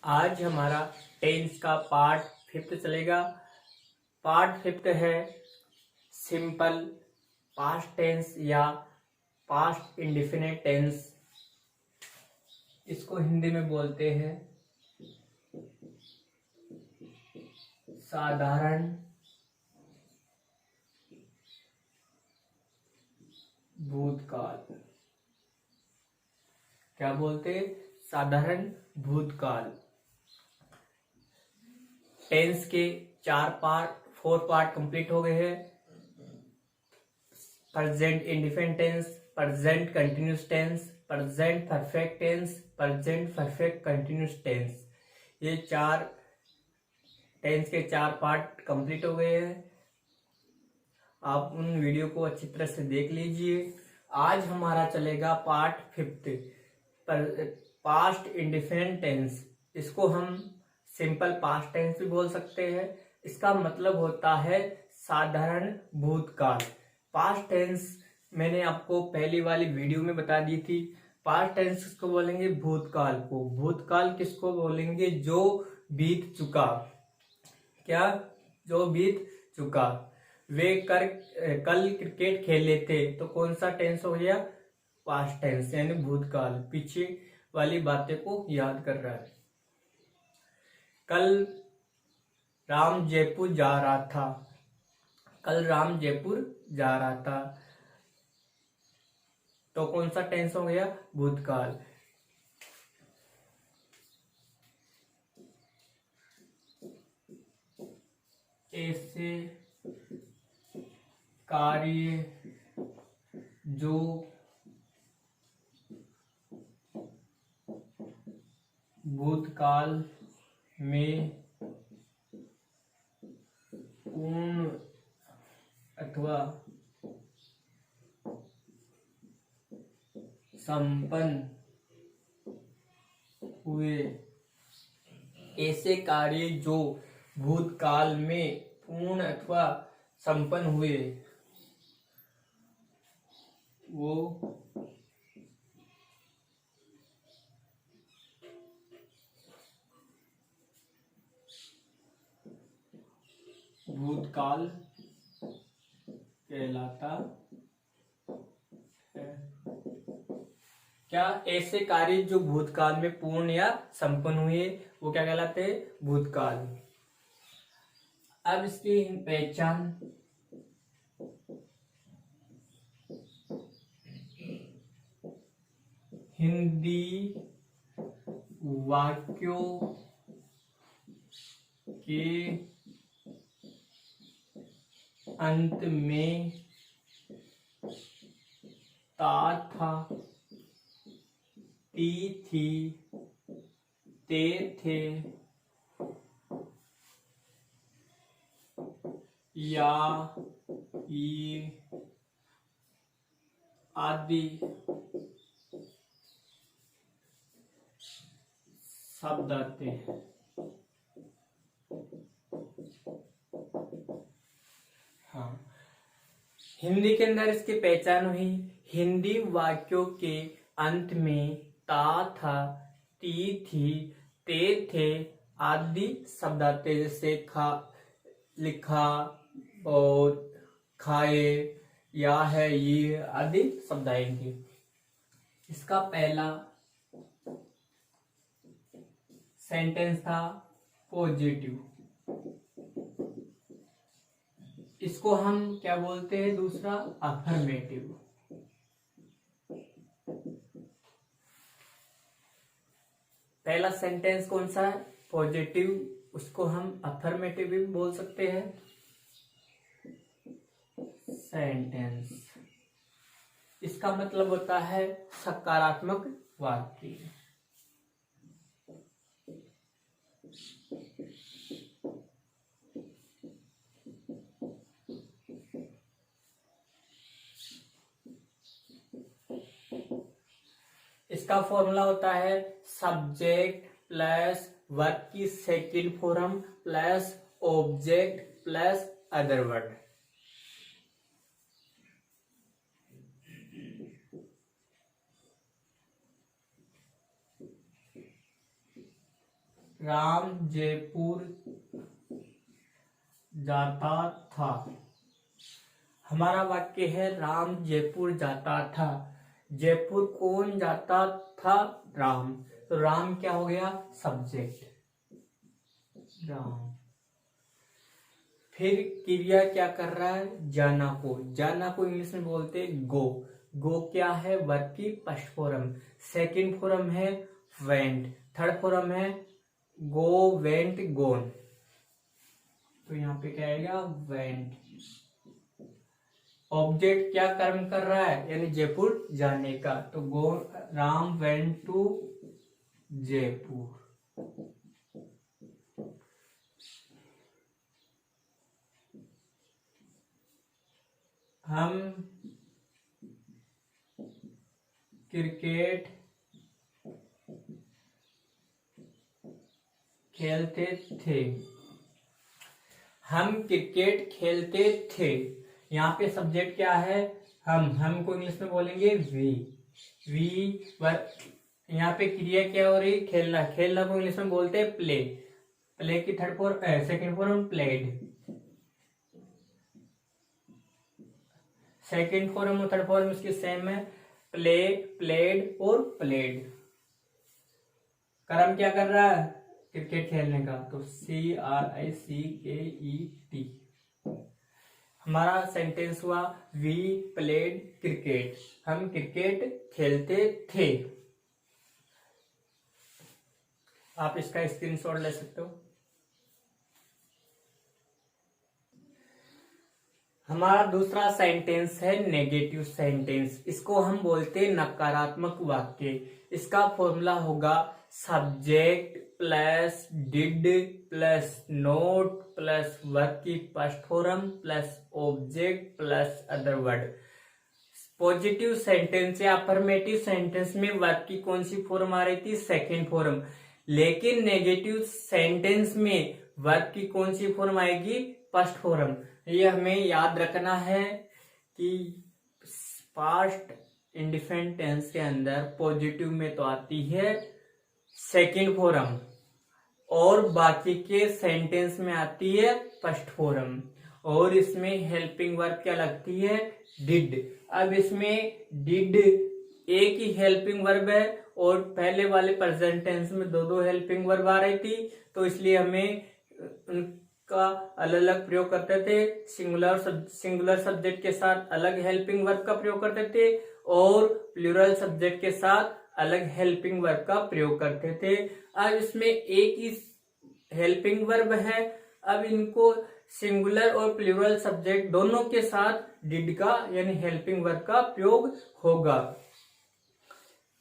आज हमारा टेंस का पार्ट 5 चलेगा। पार्ट 5 है सिंपल पास्ट टेंस या पास्ट इंडेफिनिट टेंस। इसको हिंदी में बोलते हैं साधारण भूतकाल। क्या बोलते हैं? साधारण भूतकाल। टेंस के 4 पार्ट कंप्लीट हो गए हैं। Present indefinite tense, present continuous tense, present perfect tense, present perfect continuous tense. ये 4 टेंस के 4 पार्ट कंप्लीट हो गए हैं। आप उन वीडियो को अच्छी तरह से देख लीजिए। आज हमारा चलेगा पार्ट 5 पास्ट इंडेफिनिट टेंस। इसको हम सिंपल पास्ट टेंस भी बोल सकते हैं। इसका मतलब होता है साधारण भूतकाल। पास्ट टेंस मैंने आपको पहली वाली वीडियो में बता दी थी। पास्ट टेंस किसको बोलेंगे? भूतकाल को। भूतकाल किसको बोलेंगे? जो बीत चुका। क्या? जो बीत चुका। वे कल क्रिकेट खेले थे तो कौन सा टेंस हो गया? पास्ट टेंस यानी भूतकाल। पीछे वाली बातें को याद कर रहा है। कल राम जयपुर जा रहा था। कल राम जयपुर जा रहा था तो कौन सा टेंस हो गया? भूतकाल। ऐसे कार्य जो भूतकाल में पूर्ण अथवा संपन्न हुए। ऐसे कार्य जो भूतकाल में पूर्ण अथवा संपन्न हुए वो भूतकाल कहलाता है। क्या? ऐसे कार्य जो भूतकाल में पूर्ण या संपन्न हुए वो क्या कहलाते हैं? भूतकाल। अब इसकी पहचान। हिंदी वाक्यों के अंत में था, ती थी, ते थे या ये आदि शब्द आते हैं। हाँ, हिंदी के अंदर इसकी पहचान हुई। हिंदी वाक्यों के अंत में था, ती थी, ते थे आदि शब्द आते, जैसे खा, लिखा और खाए, या है, ये आदि शब्द आएंगे। इसका पहला सेंटेंस था पॉजिटिव। इसको हम क्या बोलते हैं? दूसरा अफर्मेटिव। पहला सेंटेंस कौन सा है? पॉजिटिव। उसको हम अफर्मेटिव भी बोल सकते हैं। सेंटेंस इसका मतलब होता है सकारात्मक वाक्य। इसका फॉर्मूला होता है सब्जेक्ट प्लस वर्ब की second form plus object plus other word. Ram Jaipur जाता था। हमारा वाक्य है राम जयपुर जाता था। जयपुर कौन जाता था? राम। तो राम क्या हो गया? सब्जेक्ट, राम। फिर क्रिया क्या कर रहा है? जाना को। जाना को इंग्लिश में बोलते गो। गो क्या है? वर्ब की फर्स्ट फॉर्म। सेकंड फॉर्म है वेंट। थर्ड फॉर्म है गो, वेंट, गोन। तो यहाँ पे क्या आएगा? वेंट। ऑब्जेक्ट क्या कर्म कर रहा है? यानी जयपुर जाने का। तो गो, राम वेंट टू जयपुर। हम क्रिकेट खेलते थे। हम क्रिकेट खेलते थे। यहाँ पे सब्जेक्ट क्या है? हम को इंग्लिश में बोलेंगे वी। यहाँ पे क्रिया क्या हो रही? खेलना। खेलना को इंग्लिश में बोलते हैं प्ले। प्ले की second form played. Second form और थर्ड फॉर्म इसकी सेम है, प्ले, प्लेड और प्लेड। कर्म क्या कर रहा है? क्रिकेट खेलने का। तो CRICKET। हमारा सेंटेंस हुआ वी प्लेड क्रिकेट। हम क्रिकेट खेलते थे। आप इसका स्क्रीनशॉट ले सकते हो। हमारा दूसरा सेंटेंस है नेगेटिव सेंटेंस। इसको हम बोलते हैं नकारात्मक वाक्य। इसका फॉर्मूला होगा subject plus did plus not plus verb की first form plus object plus other word. Positive sentence या अफर्मेटिव सेंटेंस में वर्ब की कौन सी फॉर्म आ रही थी? Second form. लेकिन नेगेटिव सेंटेंस में वर्ब की कौन सी फॉर्म आएगी? First form. ये हमें याद रखना है कि पास्ट इंडिफिनिट टेंस के अंदर पॉजिटिव में तो आती है सेकंड फॉर्म और बाकी के सेंटेंस में आती है फर्स्ट फॉर्म। और इसमें हेल्पिंग वर्ब क्या लगती है? डिड। अब इसमें डिड एक ही हेल्पिंग वर्ब है और पहले वाले प्रेजेंट टेंस में दो हेल्पिंग वर्ब आ रही थी, तो इसलिए हमें उनका अलग अलग प्रयोग करते थे। सिंगुलर सब्जेक्ट के साथ अलग हेल्पिंग वर्ब का प्रयोग करते थे और प्लूरल सब्जेक्ट के साथ अलग हेल्पिंग वर्ब का प्रयोग करते थे। अब इसमें एक ही हेल्पिंग वर्ब है। अब इनको सिंगुलर और प्लूरल सब्जेक्ट दोनों के साथ डिड का यानी हेल्पिंग वर्ब का प्रयोग होगा।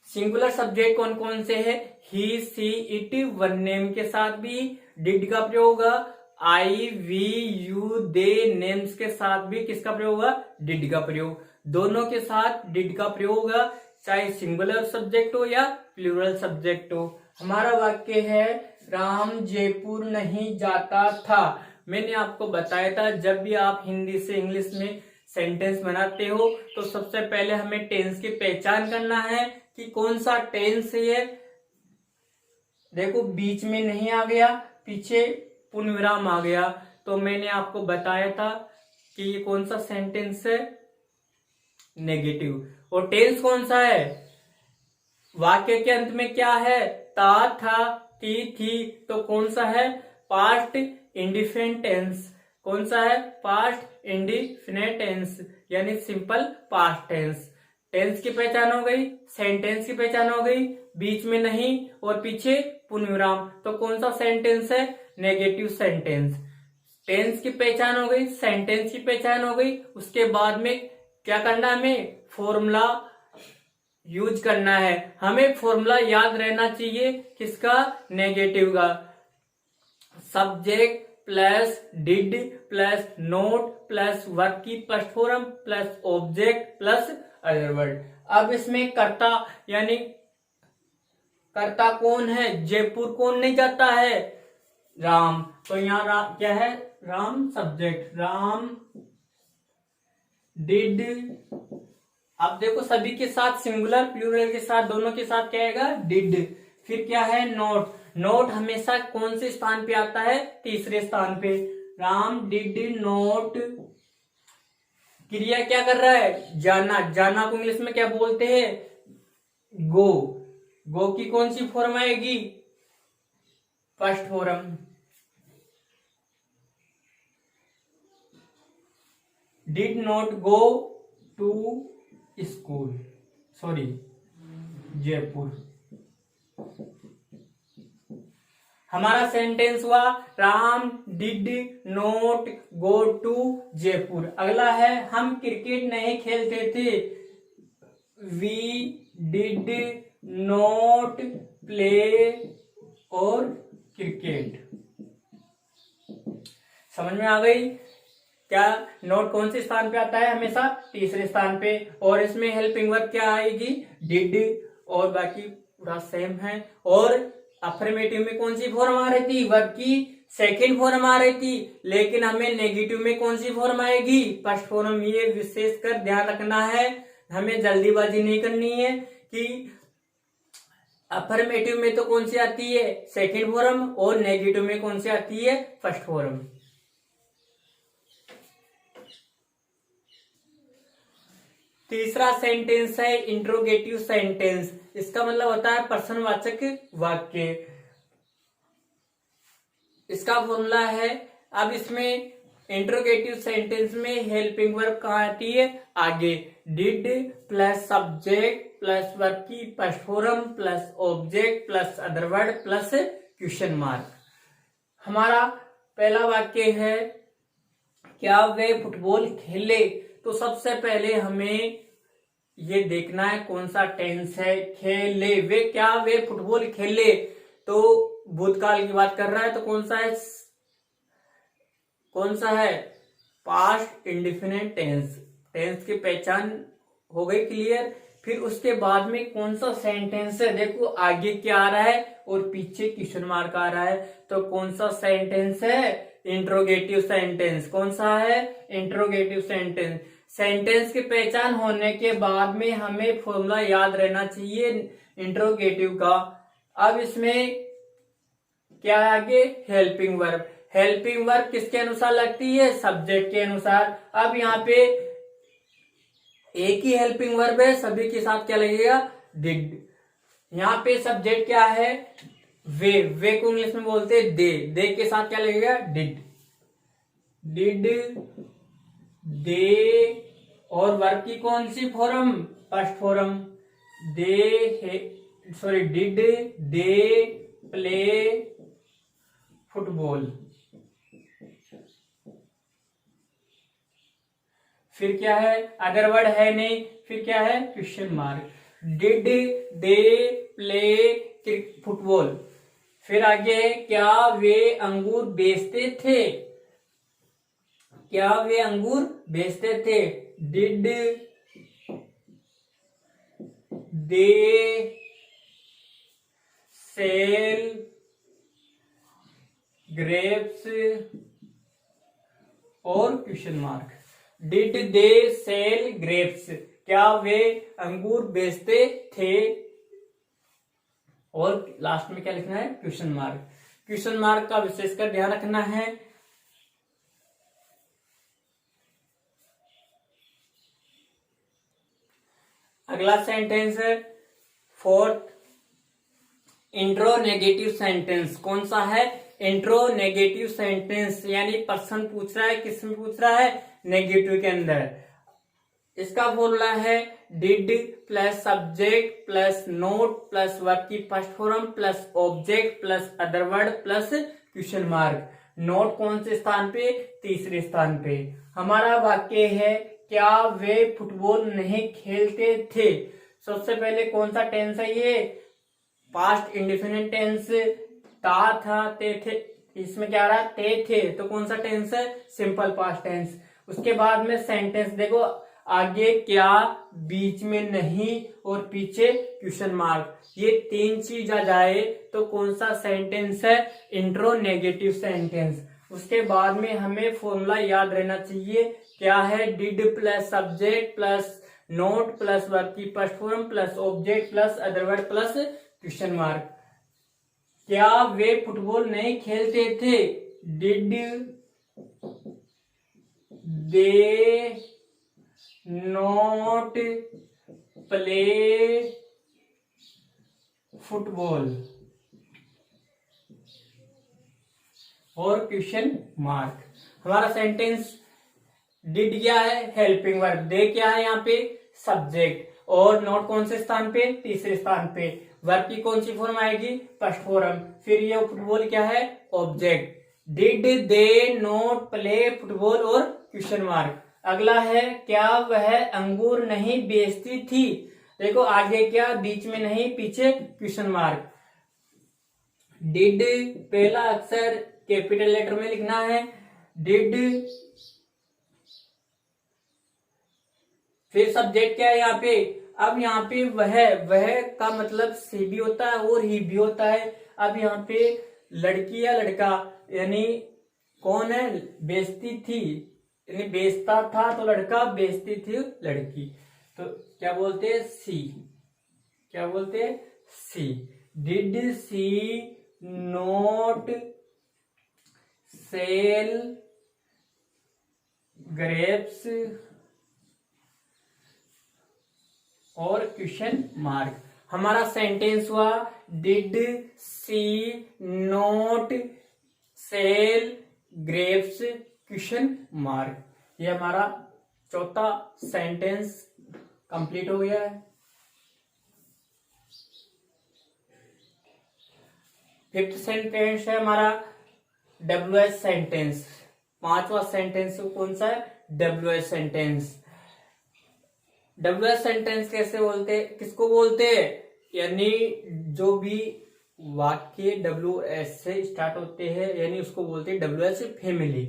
सिंगुलर सब्जेक्ट कौन कौन से है? ही, सी, इट, वन नेम के साथ भी डिड का प्रयोग होगा। आई, वी, यू, दे नेम्स के साथ भी किसका प्रयोग होगा? डिड का प्रयोग। दोनों के साथ डिड का प्रयोग होगा, चाहे सिंगुलर सब्जेक्ट हो या प्लूरल सब्जेक्ट हो। हमारा वाक्य है राम जयपुर नहीं जाता था। मैंने आपको बताया था जब भी आप हिंदी से इंग्लिश में सेंटेंस बनाते हो तो सबसे पहले हमें टेंस की पहचान करना है कि कौन सा टेंस है। देखो बीच में नहीं आ गया, पीछे पूर्ण विराम आ गया, तो मैंने आपको बताया था कि ये कौन सा सेंटेंस है? नेगेटिव। और टेंस कौन सा है? वाक्य के अंत में क्या है? ता, था, थी, तो कौन सा है? Past indefinite tense. कौन सा है? पास्ट इंडिफिनिट टेंस यानी सिंपल पास्ट टेंस। टेंस की पहचान हो गई, सेंटेंस की पहचान हो गई, बीच में नहीं और पीछे पूर्ण विराम, तो कौन सा सेंटेंस है? Negative sentence. टेंस की पहचान हो गई, सेंटेंस की पहचान हो गई, उसके बाद में क्या करना है? हमें फॉर्मूला यूज करना है। हमें फॉर्मूला याद रहना चाहिए किसका? नेगेटिव का। Subject plus did plus not plus verb की first form plus object plus other word. अब इसमें कर्ता यानी कर्ता कौन है? जयपुर कौन नहीं जाता है? राम। तो यहाँ क्या है? Ram subject, Ram did. अब देखो सभी के साथ सिंगुलर प्लूरल के साथ दोनों के साथ क्या आएगा? डिड। फिर क्या है? नोट। नोट हमेशा कौन से स्थान पे आता है? तीसरे स्थान पे। राम डिड नोट, क्रिया क्या कर रहा है? जाना। जाना को इंग्लिश में क्या बोलते हैं? गो। गो की कौन सी फॉर्म आएगी? First form. Did not go to school, sorry Jaipur. हमारा सेंटेंस हुआ Ram did not go to Jaipur. अगला है हम क्रिकेट नहीं खेलते थे। वी डिड नॉट प्ले और क्रिकेट। समझ में आ गई? क्या नोट कौन से स्थान पे आता है? हमेशा तीसरे स्थान पे। और इसमें हेल्पिंग वर्ब क्या आएगी? डिड। और बाकी पूरा सेम है। और अफर्मेटिव में कौन सी फॉर्म आ रही थी? वर्ब की सेकंड फॉर्म आ रही थी। लेकिन हमें नेगेटिव में कौन सी फॉर्म आएगी? First form. ये विशेष कर ध्यान रखना है, हमें जल्दीबाजी नहीं करनी है कि अफर्मेटिव में तो कौन सी आती है? Second form. और नेगेटिव में कौन सी आती है? First form. तीसरा सेंटेंस है इंट्रोगेटिव सेंटेंस। इसका मतलब होता है प्रश्नवाचक वाक्य। इसका फॉर्मूला है, अब इसमें इंट्रोगेटिव सेंटेंस में हेल्पिंग वर्ब कहाँ आती है? आगे। Did plus subject plus verb की first form plus object plus other word plus question mark. हमारा पहला वाक्य है क्या वे फुटबॉल खेले? तो सबसे पहले हमें ये देखना है कौन सा टेंस है। खेले, वे क्या वे फुटबॉल खेले? तो भूतकाल की बात कर रहा है, तो कौन सा है? कौन सा है? Past indefinite tense. टेंस की पहचान हो गई क्लियर। फिर उसके बाद में कौन सा सेंटेंस है? देखो आगे क्या आ रहा है और पीछे क्वेश्चन मार्क आ रहा है। तो कौन सा सेंटेंस है? Interrogative sentence. कौन सा है? Interrogative sentence. सेंटेंस की पहचान होने के बाद में हमें फॉर्मूला याद रहना चाहिए इंट्रोगेटिव का। अब इसमें क्या है आगे? Helping verb. हेल्पिंग वर्ब किसके अनुसार लगती है? सब्जेक्ट के अनुसार। अब यहाँ पे एक ही हेल्पिंग वर्ब है, सभी के साथ क्या लगेगा? डिड। यहाँ पे सब्जेक्ट क्या है? वे। वे को इंग्लिश में बोलते हैं दे। दे के साथ क्या लगेगा? डिड। Did they. और वर्ब की कौन सी form? First form. Did they play football. फिर क्या है? अदर वर्ड है नहीं। फिर क्या है? Question mark. Did they play football. फिर आगे क्या वे अंगूर बेचते थे? क्या वे अंगूर बेचते थे? डिड दे सेल ग्रेप्स और question mark. Did they sell grapes, क्या वे अंगूर बेचते थे? और लास्ट में क्या लिखना है? Question mark. क्वेश्चन मार्क का विशेषकर ध्यान रखना है। अगला सेंटेंस है फोर्थ, इंट्रोनेगेटिव सेंटेंस। कौन सा है? इंट्रोनेगेटिव सेंटेंस, यानी पर्सन पूछ रहा है, किस में पूछ रहा है? नेगेटिव के अंदर। इसका फॉर्मूला है did plus subject plus not plus verb की first form plus object plus other word plus question mark. Not कौन से स्थान पे? तीसरे स्थान पे। हमारा वाक्य है क्या वे फुटबॉल नहीं खेलते थे? सबसे पहले कौन सा टेंस है ये? Past indefinite tense. था ते थे, इसमें क्या आ रहा है? ते थे, तो कौन सा टेंस है? Simple past tense. उसके बाद में सेंटेंस देखो, आगे क्या, बीच में नहीं और पीछे क्वेश्चन मार्क। ये तीन चीज आ जाए तो कौन सा सेंटेंस है? इंट्रोनेगेटिव सेंटेंस। उसके बाद में हमें फॉर्मूला याद रहना चाहिए, क्या है? Did plus subject plus not plus verb की first form plus object plus other word plus question mark. क्या वे फुटबॉल नहीं खेलते थे? Did they not play football? और क्वेश्चन मार्क। हमारा सेंटेंस डिड क्या है? Helping verb. दे क्या है यहाँ पे? सब्जेक्ट। और नॉट कौन से स्थान पे? तीसरे स्थान पे। वर्ब की कौन सी फॉर्म आएगी? First form. फिर ये फुटबॉल क्या है? Object. Did they not play football और क्वेश्चन मार्क। अगला है क्या वह अंगूर नहीं बेचती थी? देखो आगे क्या, बीच में नहीं, पीछे क्वेश्चन मार्क। डिड पहला अक्षर कैपिटल लेटर में लिखना है। डिड, फिर सब्जेक्ट क्या है यहाँ पे? अब यहाँ पे वह का मतलब से भी होता है और ही भी होता है। अब यहाँ पे लड़की या लड़का, यानी कौन है? बेचती थी, यानी बेचता था तो लड़का, बेचती थी लड़की, तो क्या बोलते हैं? सी। क्या बोलते हैं? She. Did she not sell grapes और क्वेश्चन मार्क। हमारा सेंटेंस हुआ did she not sell grapes question mark. ये हमारा चौथा सेंटेंस कंप्लीट हो गया है। फिफ्थ सेंटेंस है हमारा WH सेंटेंस। पांचवा सेंटेंस कौन सा है? WH sentence. WH सेंटेंस कैसे बोलते, किसको बोलते हैं? यानी जो भी वाक्य WH से स्टार्ट होते हैं, यानी उसको बोलते हैं WH फैमिली।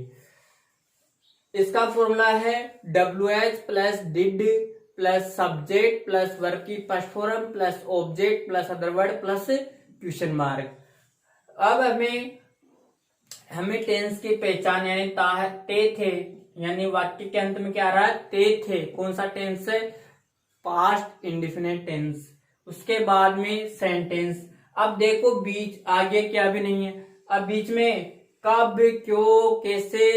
इसका फॉर्मूला है WH plus did plus subject plus verb की first form plus object plus other word plus question mark. अब हमें टेंस की पहचान, यानी ते थे, यानी वाक्य के अंत में क्या आ रहा है? ते थे। कौन सा टेंस है? Past indefinite tense. उसके बाद में सेंटेंस। अब देखो बीच आगे क्या भी नहीं है। अब बीच में कब, क्यों, कैसे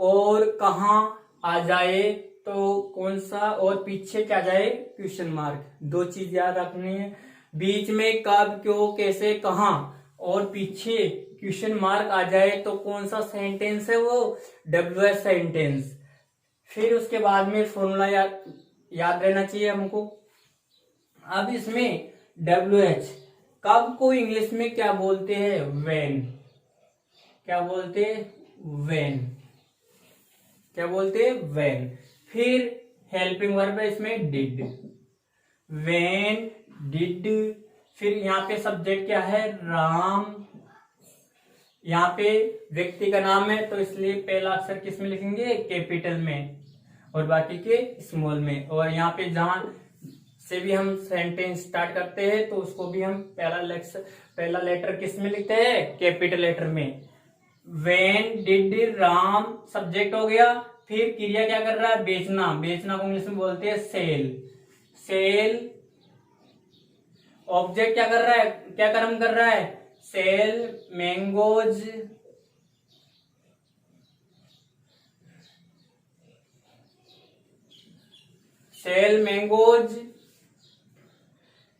और कहां आ जाए तो कौन सा, और पीछे क्या जाए? Question mark. दो चीज याद रखनी है। बीच में कब, क्यों, कैसे, कहां और पीछे क्वेश्चन मार्क आ जाए तो कौन सा सेंटेंस है? वो WH सेंटेंस। फिर उसके बाद में फॉर्मूला याद रहना चाहिए हमको। अब इसमें WH कब को इंग्लिश में क्या बोलते हैं? व्हेन। क्या बोलते हैं? व्हेन। क्या बोलते हैं? व्हेन। फिर हेल्पिंग वर्ब है इसमें डिड। When, did. फिर यहाँ पे सब्जेक्ट क्या है? राम। यहाँ पे व्यक्ति का नाम है तो इसलिए पहला अक्षर किस में लिखेंगे? कैपिटल में, और बाकी के स्मॉल में। और यहाँ पे जहां से भी हम सेंटेंस स्टार्ट करते हैं तो उसको भी हम पहला लेटर किस में लिखते हैं? कैपिटल लेटर में। व्हेन डिड राम सब्जेक्ट हो गया। फिर क्रिया क्या कर रहा है? बेचना। बेचना को इंग्लिश में बोलते हैं सेल। सेल। ऑब्जेक्ट क्या कर रहा है? क्या कर्म कर रहा है? Sell mangoes. Sell mangoes.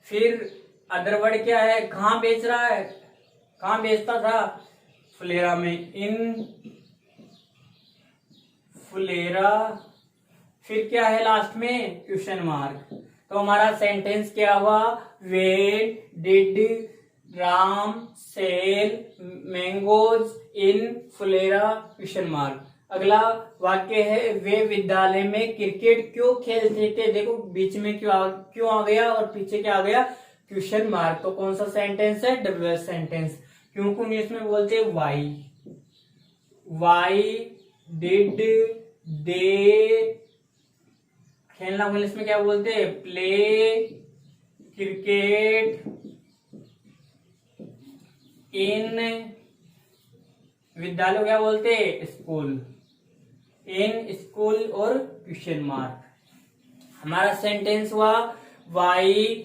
फिर अदर वर्ड क्या है? कहां बेच रहा है? कहां बेचता था? फुलेरा में। इन फुलेरा। फिर क्या है लास्ट में? Question mark. तो हमारा सेंटेंस क्या हुआ? When did Ram sell mangoes in Phulera question mark. अगला वाक्य है वे विद्यालय में क्रिकेट क्यों खेलते थे? देखो बीच में क्यों आ गया और पीछे क्या आ गया? Question mark. तो कौन सा सेंटेंस है? WH sentence. क्यों को इंग्लिश में बोलते हैं वाई। वाई डिड दे, खेलना को इंग्लिश में क्या बोलते हैं? प्ले क्रिकेट इन, विद्यालय क्या बोलते हैं? स्कूल। इन स्कूल और क्वेश्चन मार्क। हमारा सेंटेंस हुआ वाई